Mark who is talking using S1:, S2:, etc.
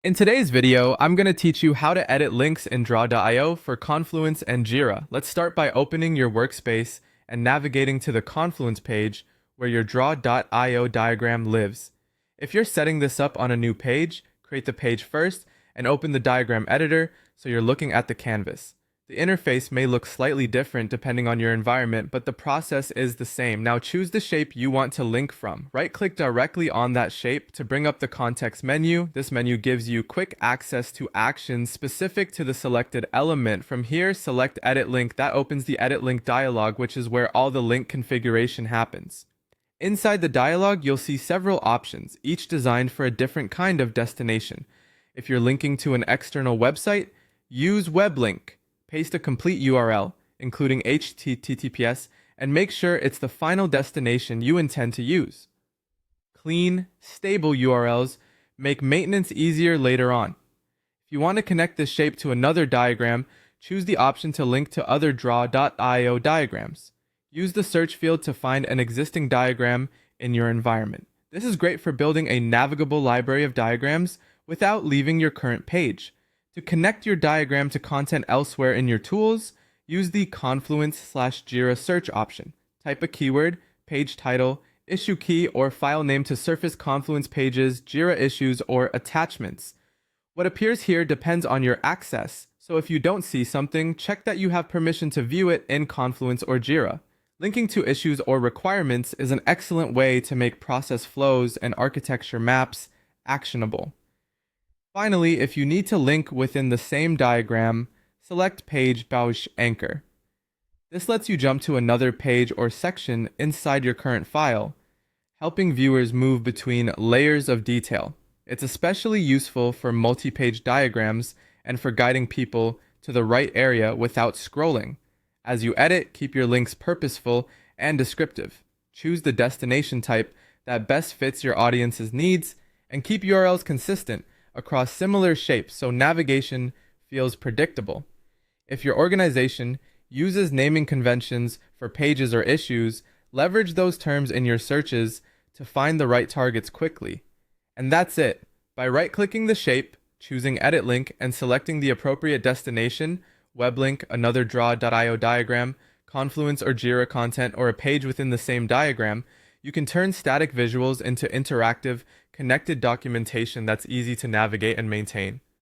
S1: In today's video, I'm going to teach you how to edit links in Draw.io for Confluence and Jira. Let's start by opening your workspace and navigating to the Confluence page where your Draw.io diagram lives. If you're setting this up on a new page, create the page first and open the diagram editor so you're looking at the canvas. The interface may look slightly different depending on your environment, but the process is the same. Now choose the shape you want to link from. Right-click directly on that shape to bring up the context menu. This menu gives you quick access to actions specific to the selected element. From here, select Edit Link. That opens the Edit Link dialog, which is where all the link configuration happens. Inside the dialog, you'll see several options, each designed for a different kind of destination. If you're linking to an external website, use Web Link. Paste a complete URL, including HTTPS, and make sure it's the final destination you intend to use. Clean, stable URLs make maintenance easier later on. If you want to connect this shape to another diagram, choose the option to link to other Draw.io diagrams. Use the search field to find an existing diagram in your environment. This is great for building a navigable library of diagrams without leaving your current page. To connect your diagram to content elsewhere in your tools, use the Confluence/Jira search option. Type a keyword, page title, issue key, or file name to surface Confluence pages, Jira issues, or attachments. What appears here depends on your access, so if you don't see something, check that you have permission to view it in Confluence or Jira. Linking to issues or requirements is an excellent way to make process flows and architecture maps actionable. Finally, if you need to link within the same diagram, select Page Bausch Anchor. This lets you jump to another page or section inside your current file, helping viewers move between layers of detail. It's especially useful for multi-page diagrams and for guiding people to the right area without scrolling. As you edit, keep your links purposeful and descriptive. Choose the destination type that best fits your audience's needs, and keep URLs consistent across similar shapes so navigation feels predictable. If your organization uses naming conventions for pages or issues, leverage those terms in your searches to find the right targets quickly. And that's it. By right-clicking the shape, choosing Edit Link, and selecting the appropriate destination, web link, another Draw.io diagram, Confluence or Jira content, or a page within the same diagram, you can turn static visuals into interactive, connected documentation that's easy to navigate and maintain.